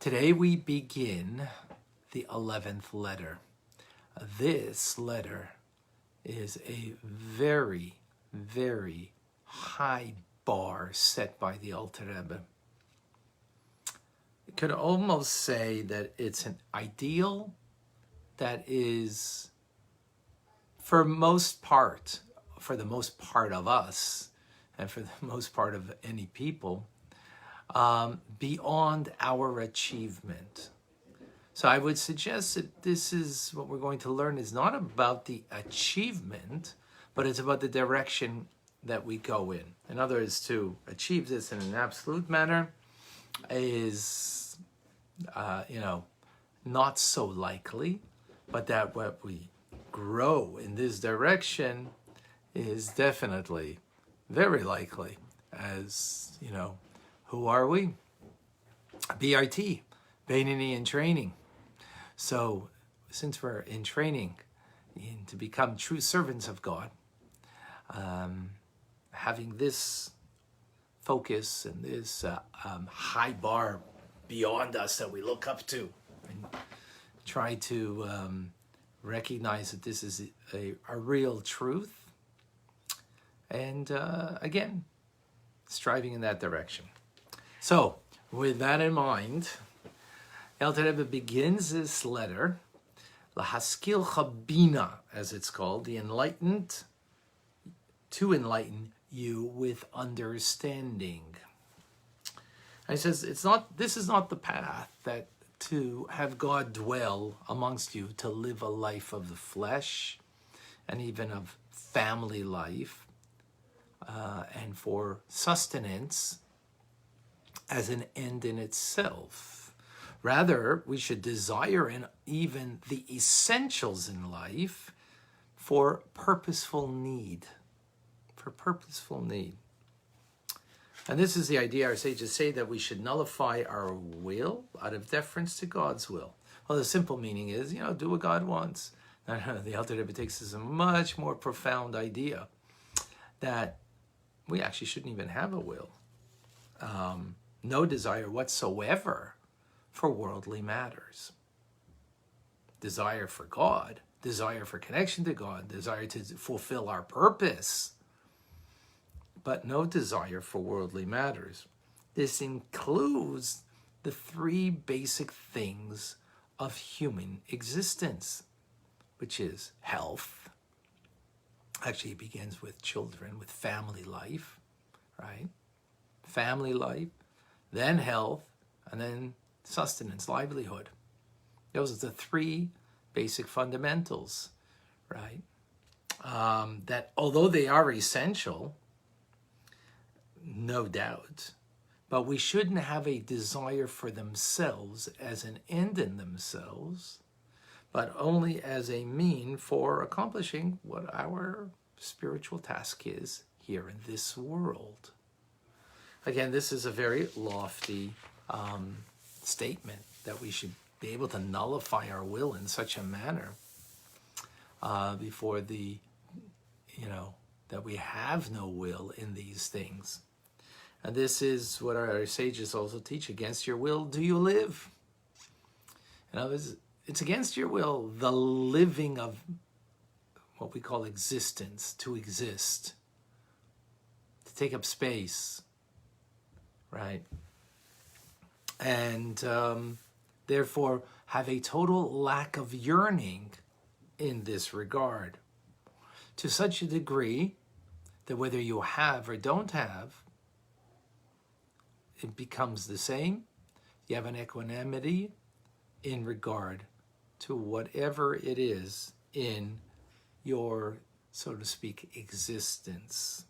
Today we begin the 11th letter. This letter is a very, very high bar set by the Alter Rebbe. You could almost say that it's an ideal that is, for the most part of us, and for the most part of any people, beyond our achievement. So I would suggest that this is what we're going to learn is not about the achievement, but it's about the direction that we go in. In other words, to achieve this in an absolute manner is, not so likely, but that what we grow in this direction is definitely very likely. As, who are we? BIT, Beinoni in training. So since we're in training to become true servants of God, having this focus and this high bar beyond us that we look up to and try to recognize that this is a real truth, and again, striving in that direction. So with that in mind, Alter Rebbe begins this letter, Lahaskil Chabina, as it's called, the enlightened, to enlighten you with understanding. And he says, this is not the path that to have God dwell amongst you, to live a life of the flesh, and even of family life, and for sustenance as an end in itself. Rather, we should desire in even the essentials in life for purposeful need. For purposeful need. And this is the idea our sages say, that we should nullify our will out of deference to God's will. Well, the simple meaning is, do what God wants. No, the Alter Rebbe takes this a much more profound idea that we actually shouldn't even have a will. No desire whatsoever for worldly matters. Desire for God, desire for connection to God, desire to fulfill our purpose, but no desire for worldly matters. This includes the three basic things of human existence, which is health. Actually, it begins with children, with family life, right? Family life, then health, and then sustenance, livelihood. Those are the three basic fundamentals, right? That although they are essential, no doubt, but we shouldn't have a desire for themselves as an end in themselves, but only as a mean for accomplishing what our spiritual task is here in this world. Again, this is a very lofty statement that we should be able to nullify our will in such a manner before that we have no will in these things. And this is what our sages also teach. Against your will do you live. In other words, it's against your will, the living of what we call existence, to exist, to take up space, right? And therefore have a total lack of yearning in this regard, to such a degree that whether you have or don't have, it becomes the same. You have an equanimity in regard to whatever it is in your, so to speak, existence.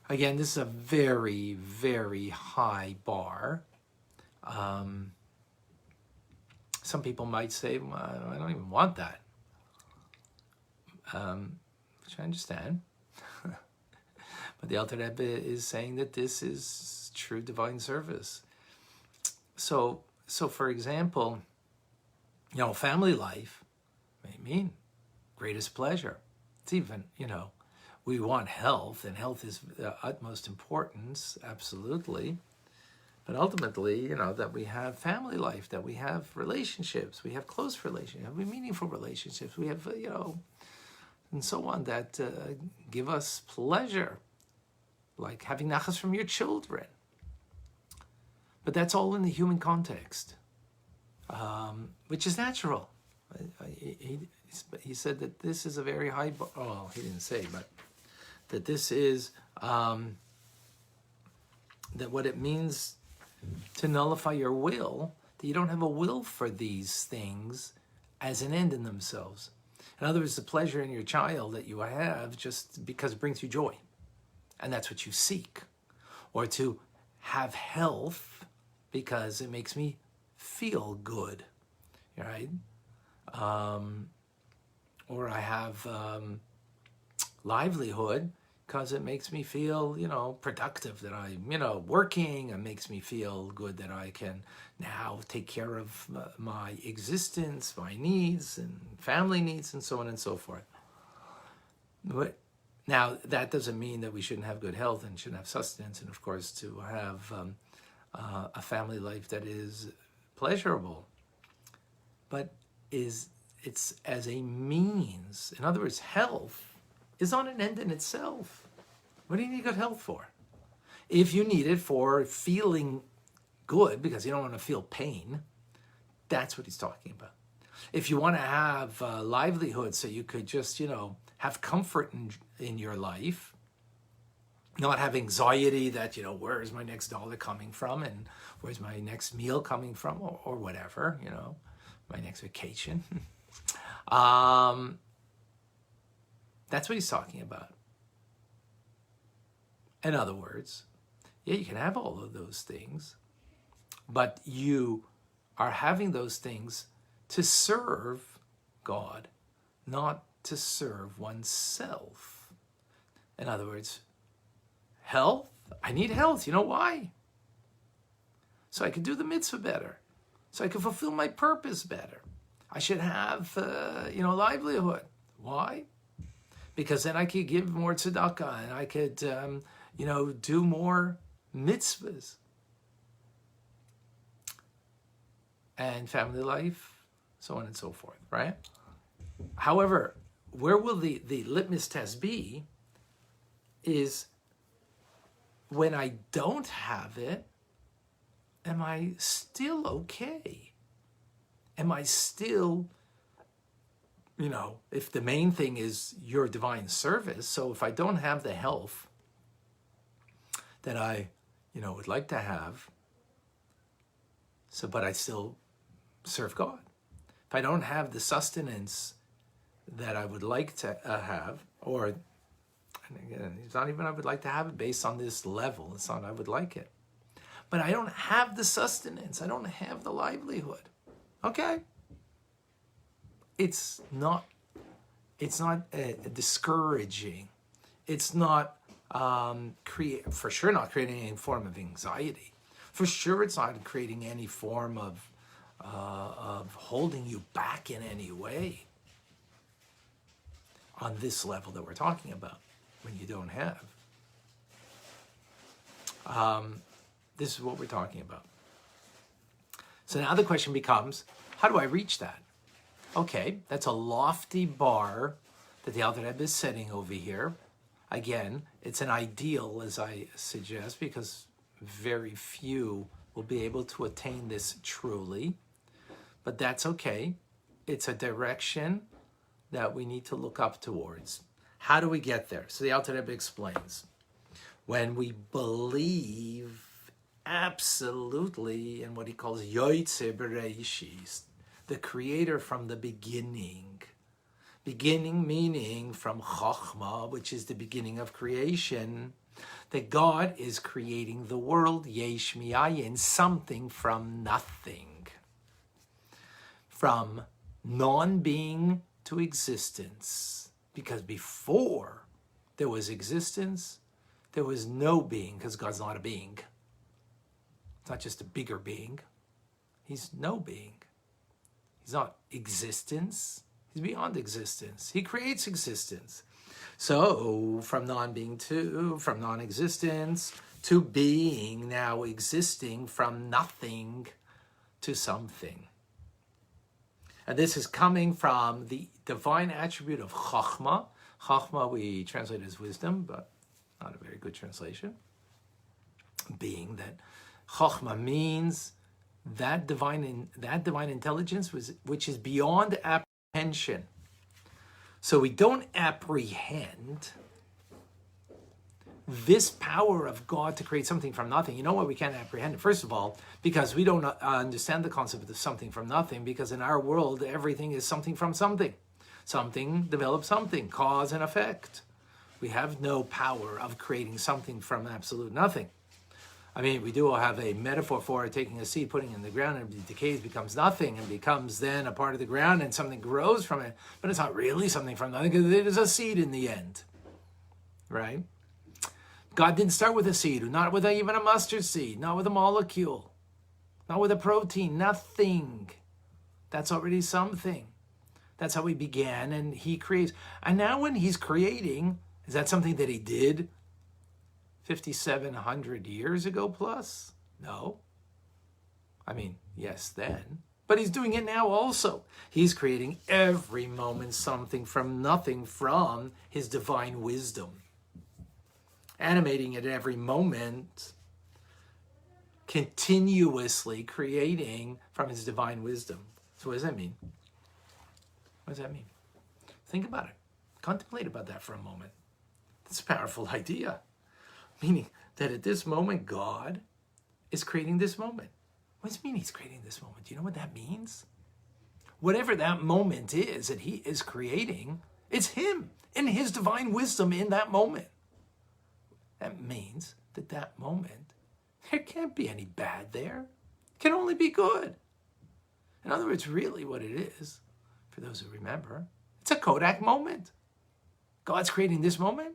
Again, this is a very, very high bar. Some people might say, well, I don't even want that. Which I understand. But the Alter Rebbe is saying that this is true divine service. So for example, family life may mean greatest pleasure. It's even, we want health, and health is the utmost importance, absolutely. But ultimately, that we have family life, that we have relationships, we have close relationships, we have meaningful relationships, we have, and so on, that give us pleasure, like having nachas from your children. But that's all in the human context, which is natural. He said that this is a very high bar. Oh, he didn't say, but that this is, that what it means to nullify your will, that you don't have a will for these things as an end in themselves. In other words, the pleasure in your child that you have just because it brings you joy, and that's what you seek. Or to have health because it makes me feel good, right? Or I have livelihood because it makes me feel, productive, that I'm, working. It makes me feel good that I can now take care of my existence, my needs, and family needs, and so on and so forth. But now, that doesn't mean that we shouldn't have good health and shouldn't have sustenance, and of course to have a family life that is pleasurable, but it's as a means. In other words, health is not an end in itself. What do you need good health for? If you need it for feeling good because you don't want to feel pain, that's what he's talking about. If you want to have livelihood so you could just, have comfort in your life, not have anxiety that, where is my next dollar coming from, and where's my next meal coming from, or whatever, my next vacation. That's what he's talking about. In other words, yeah, you can have all of those things, but you are having those things to serve God, not to serve oneself. In other words, health, I need health. You know why? So I can do the mitzvah better. So I can fulfill my purpose better. I should have, livelihood. Why? Because then I could give more tzedakah, and I could, do more mitzvahs. And family life, so on and so forth, right? However, where will the litmus test be is when I don't have it, am I still okay? Am I still, if the main thing is your divine service, so if I don't have the health that I, would like to have, but I still serve God. If I don't have the sustenance that I would like to have, or, and again, it's not even I would like to have it based on this level, it's not I would like it. But I don't have the sustenance, I don't have the livelihood. Okay. It's not discouraging. It's not for sure not creating any form of anxiety. For sure it's not creating any form of holding you back in any way on this level that we're talking about when you don't have. This is what we're talking about. So now the question becomes, how do I reach that? Okay, that's a lofty bar that the Alter Rebbe is setting over here. Again, it's an ideal, as I suggest, because very few will be able to attain this truly. But that's okay. It's a direction that we need to look up towards. How do we get there? So the Alter Rebbe explains. When we believe absolutely in what he calls Yoitze Bereishis, the creator from the beginning. Beginning meaning from Chochmah, which is the beginning of creation, that God is creating the world, Yesh Mi'ayin, something from nothing. From non-being to existence. Because before there was existence, there was no being, because God's not a being. It's not just a bigger being. He's no being. He's not existence. He's beyond existence. He creates existence. So from non-being from non-existence to being, now existing from nothing to something. And this is coming from the divine attribute of Chachma. Chachma we translate as wisdom, but not a very good translation. Being that Chachma means that divine intelligence which is beyond apprehension. So we don't apprehend this power of God to create something from nothing. You know why we can't apprehend it? First of all, because we don't understand the concept of something from nothing, because in our world, everything is something from something. Something develops something, cause and effect. We have no power of creating something from absolute nothing. I mean, we do have a metaphor for it, taking a seed, putting it in the ground, and it decays, becomes nothing, and becomes then a part of the ground, and something grows from it. But it's not really something from nothing, because it is a seed in the end, right? God didn't start with a seed, not with even a mustard seed, not with a molecule, not with a protein, nothing. That's already something. That's how he began, and he creates. And now when he's creating, is that something that he did 5,700 years ago plus? No. I mean, yes, then. But he's doing it now also. He's creating every moment something from nothing from his divine wisdom. Animating it every moment, continuously creating from his divine wisdom. So what does that mean? What does that mean? Think about it. Contemplate about that for a moment. It's a powerful idea. Meaning that at this moment, God is creating this moment. What does it mean he's creating this moment? Do you know what that means? Whatever that moment is that he is creating, it's him in his divine wisdom in that moment. That means that that moment, there can't be any bad there. It can only be good. In other words, really what it is, for those who remember, it's a Kodak moment. God's creating this moment.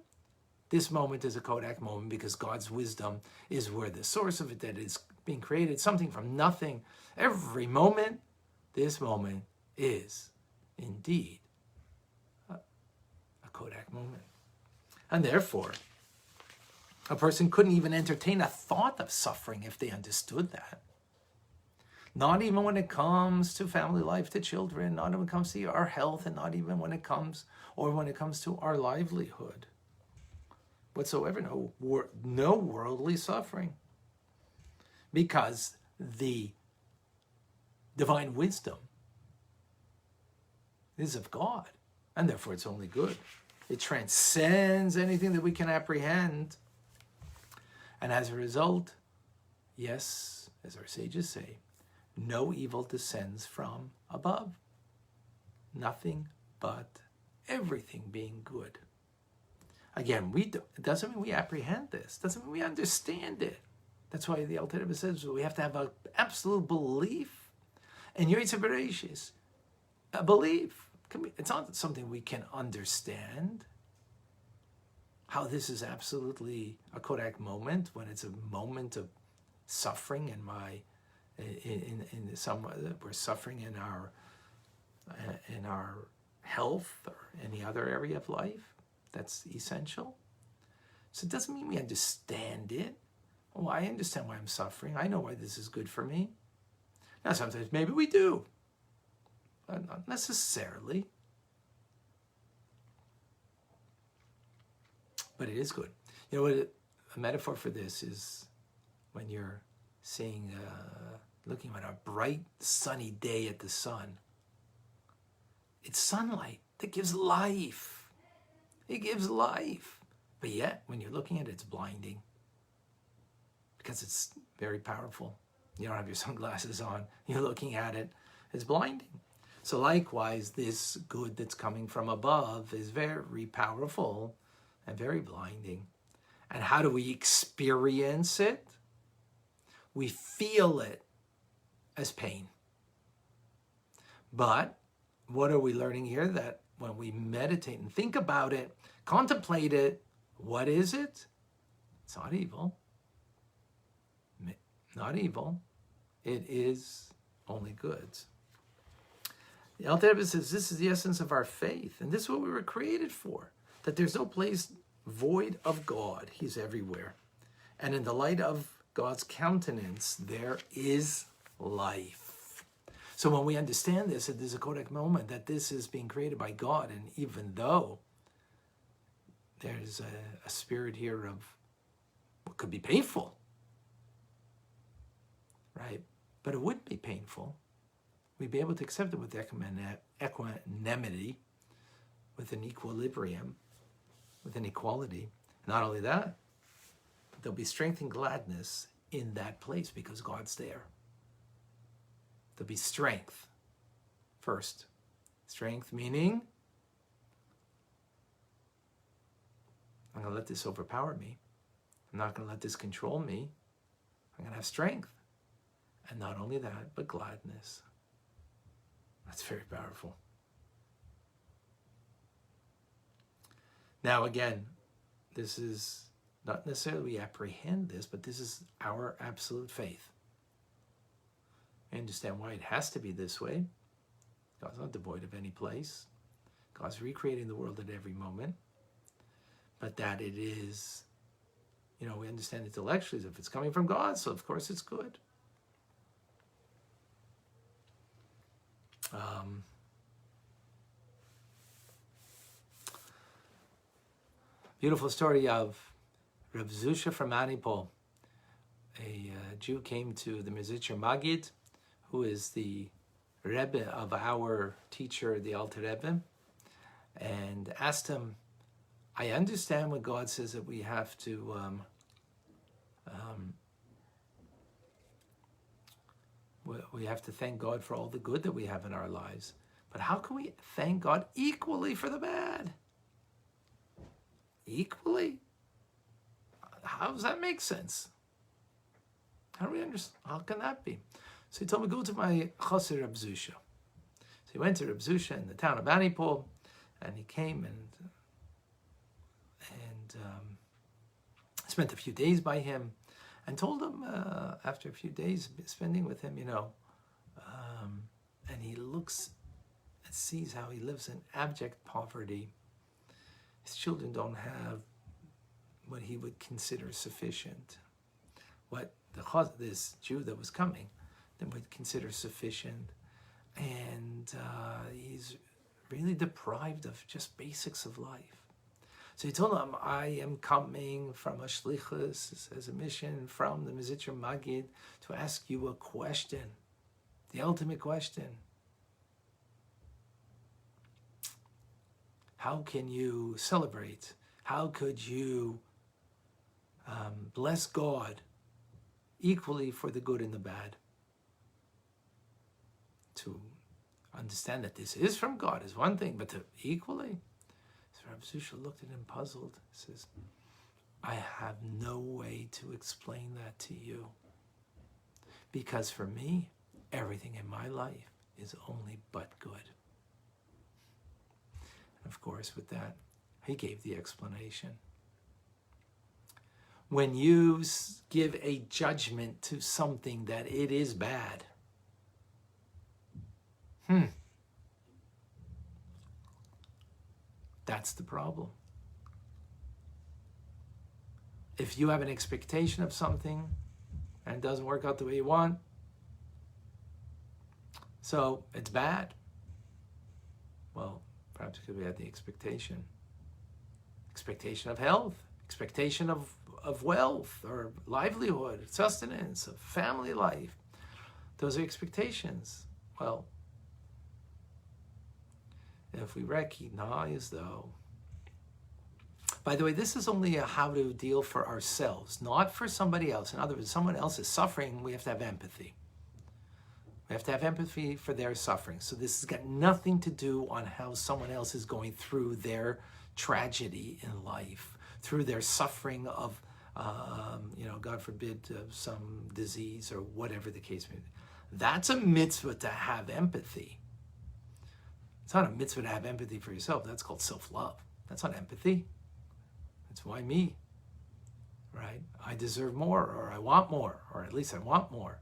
This moment is a Kodak moment because God's wisdom is where the source of it that is being created, something from nothing. Every moment, this moment is indeed a Kodak moment. And therefore, a person couldn't even entertain a thought of suffering if they understood that. Not even when it comes to family life, to children, not even when it comes to our health, and not even when it comes to our livelihood. Whatsoever, no worldly suffering. Because the divine wisdom is of God, and therefore it's only good. It transcends anything that we can apprehend. And as a result, yes, as our sages say, no evil descends from above. Nothing but everything being good. Again, it doesn't mean we apprehend this. It doesn't mean we understand it. That's why the Alter Rebbe says we have to have an absolute belief. And Yetzer Bereshis, a belief. It's not something we can understand. How this is absolutely a Kodak moment, when it's a moment of suffering we're suffering in our health or any other area of life that's essential. So it doesn't mean we understand it. Oh, I understand why I'm suffering. I know why this is good for me. Now sometimes maybe we do, but not necessarily. But it is good. You know what a metaphor for this is when you're seeing, looking at a bright sunny day at the sun. It's sunlight that gives life. It gives life. But yet, when you're looking at it, it's blinding. Because it's very powerful. You don't have your sunglasses on. You're looking at it. It's blinding. So likewise, this good that's coming from above is very powerful and very blinding. And how do we experience it? We feel it as pain. But what are we learning here? That when we meditate and think about it, contemplate it, what is it? It's not evil. Not evil. It is only good. The Alter Rebbe says this is the essence of our faith, and this is what we were created for. That there's no place void of God. He's everywhere. And in the light of God's countenance, there is life. So when we understand this, it is a Kodak moment that this is being created by God. And even though there's a spirit here of what could be painful, right? But it wouldn't be painful. We'd be able to accept it with equanimity, with an equilibrium, with an equality. Not only that, but there'll be strength and gladness in that place because God's there. There'll be strength first. Strength meaning, I'm going to let this overpower me. I'm not going to let this control me. I'm going to have strength. And not only that, but gladness. That's very powerful. Now again, this is not necessarily we apprehend this, but this is our absolute faith. We understand why it has to be this way. God's not devoid of any place. God's recreating the world at every moment. But that it is, we understand intellectually if it's coming from God, so of course it's good. Beautiful story of Reb Zusha from Manipur. A Jew came to the Mezritcher Magid, who is the Rebbe of our teacher, the Alter Rebbe, and asked him, I understand when God says that we have to thank God for all the good that we have in our lives. But how can we thank God equally for the bad? Equally? How does that make sense? How do we understand? How can that be? So he told me, go to my chassid Reb Zusha. So he went to Reb Zusha in the town of Manipur, and he came and spent a few days by him, and told him after a few days spending with him, and he looks and sees how he lives in abject poverty. His children don't have what he would consider sufficient. What this Jew that was coming that would consider sufficient. And he's really deprived of just basics of life. So he told him, I am coming from a shlichus, as a mission from the Mezritcher Magid, to ask you a question, the ultimate question. How can you celebrate? How could you bless God equally for the good and the bad? To understand that this is from God is one thing, but to equally. So Rabbi Zusha looked at him puzzled. He says, I have no way to explain that to you. Because for me, everything in my life is only but good. And of course, with that, he gave the explanation. When you give a judgment to something that it is bad, that's the problem. If you have an expectation of something and it doesn't work out the way you want, so it's bad. Well, perhaps because we had the expectation of health, expectation of wealth or livelihood, sustenance, of family life. Those are expectations. Well, if we recognize, though, by the way, this is only a how to deal for ourselves, not for somebody else. In other words, someone else is suffering, we have to have empathy. We have to have empathy for their suffering. So this has got nothing to do on how someone else is going through their tragedy in life, through their suffering of, God forbid, some disease or whatever the case may be. That's a mitzvah to have empathy. It's not a mitzvah to have empathy for yourself. That's called self-love. That's not empathy. That's why me, right? I deserve more, or I want more, or at least I want more.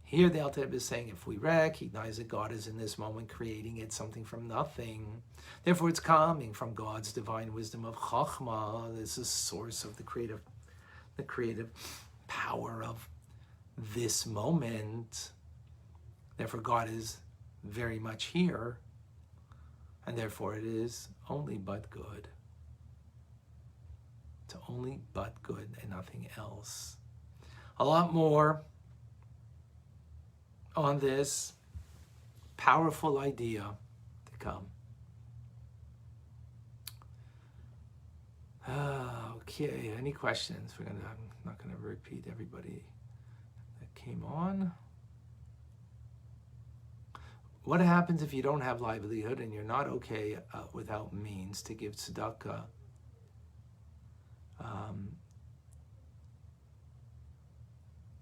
Here the Alter Rebbe is saying, if we recognize that God is in this moment creating it, something from nothing, therefore it's coming from God's divine wisdom of Chachma. This is the source of the the creative power of this moment. Therefore, God is very much here, and therefore it is only but good. It's only but good and nothing else. A lot more on this powerful idea to come. Okay, any questions? I'm not going to repeat everybody that came on. What happens if you don't have livelihood and you're not okay without means to give tzedakah?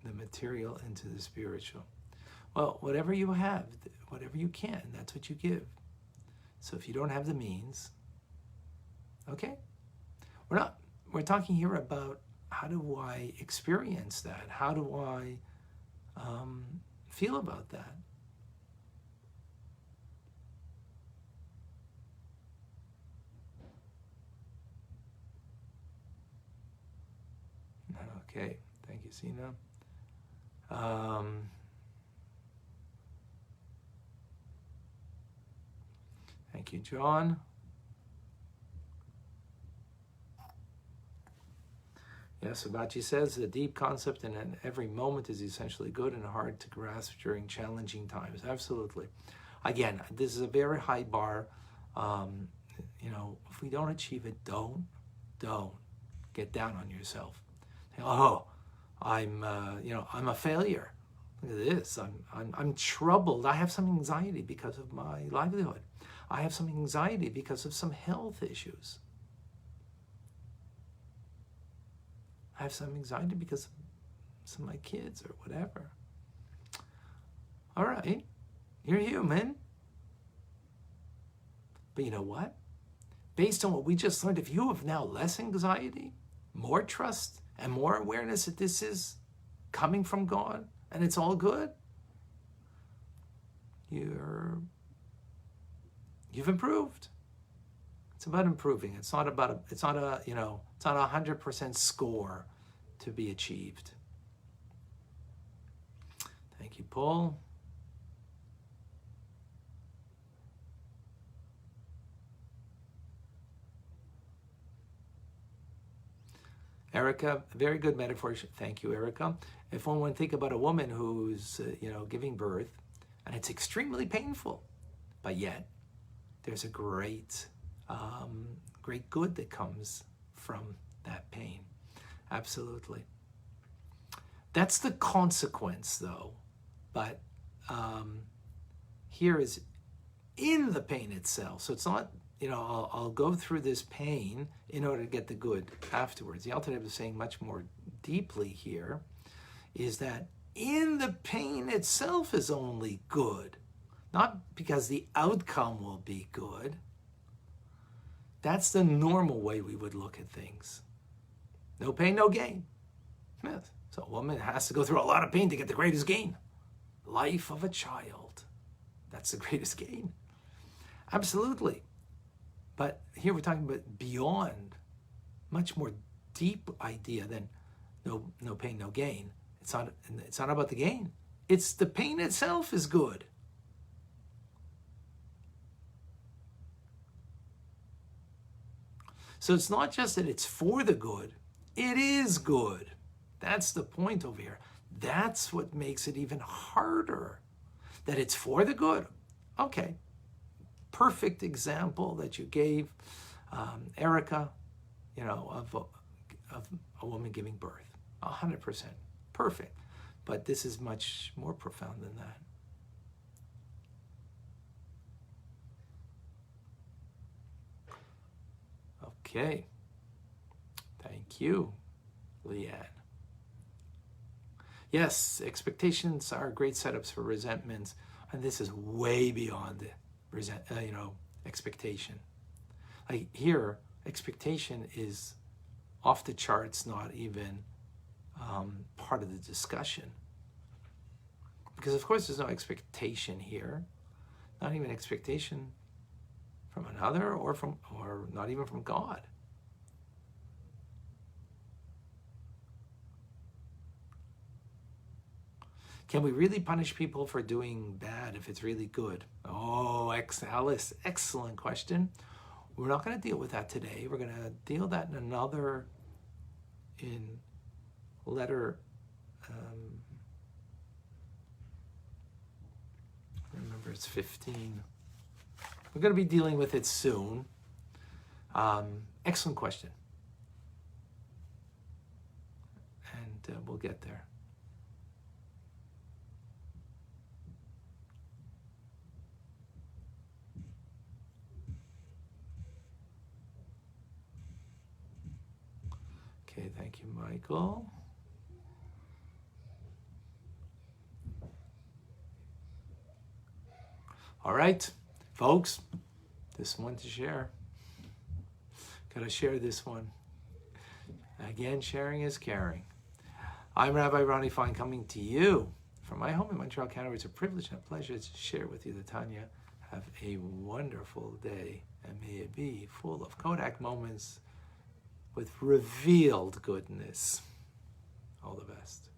The material into the spiritual. Well, whatever you have, whatever you can, that's what you give. So if you don't have the means, okay? We're talking here about how do I experience that? How do I feel about that? Okay, thank you, Sina. Thank you, John. Yes, Abachi says the deep concept in every moment is essentially good and hard to grasp during challenging times. Absolutely. Again, this is a very high bar. If we don't achieve it, don't get down on yourself. Oh, I'm a failure. Look at this. I'm troubled. I have some anxiety because of my livelihood. I have some anxiety because of some health issues. I have some anxiety because of some of my kids or whatever. All right, you're human. But you know what? Based on what we just learned, if you have now less anxiety, more trust, and more awareness that this is coming from God and it's all good, you've improved. It's about improving. It's not a 100% score to be achieved. Thank you, Paul. Erica, very good metaphor. Thank you, Erica. If one would think about a woman who's, giving birth, and it's extremely painful, but yet there's a great good that comes from that pain. Absolutely. That's the consequence, though. But here is in the pain itself. So it's not, I'll go through this pain in order to get the good afterwards. The Alter Rebbe is saying much more deeply here is that in the pain itself is only good. Not because the outcome will be good. That's the normal way we would look at things. No pain, no gain. Yes. So a woman has to go through a lot of pain to get the greatest gain. Life of a child. That's the greatest gain. Absolutely. But here we're talking about beyond, much more deep idea than no pain, no gain. It's not about the gain. It's the pain itself is good. So it's not just that it's for the good, it is good. That's the point over here. That's what makes it even harder, that it's for the good. Okay, perfect example that you gave, Erica, of a woman giving birth, 100%, perfect. But this is much more profound than that. Okay, thank you, Leanne. Yes, expectations are great setups for resentments, and this is way beyond expectation. Like here, expectation is off the charts, not even part of the discussion. Because of course there's no expectation here, not even expectation from another or not even from God. Can we really punish people for doing bad if it's really good? Oh, Alice, excellent question. We're not going to deal with that today. We're going to deal that in letter, remember it's 15. We're going to be dealing with it soon. Excellent question. And we'll get there. Okay, thank you, Michael. All right, folks, this one to share. Gotta share this one. Again, sharing is caring. I'm Rabbi Ronnie Fine, coming to you from my home in Montreal, Canada. It's a privilege and a pleasure to share with you the Tanya. Have a wonderful day, and may it be full of Kodak moments with revealed goodness. All the best.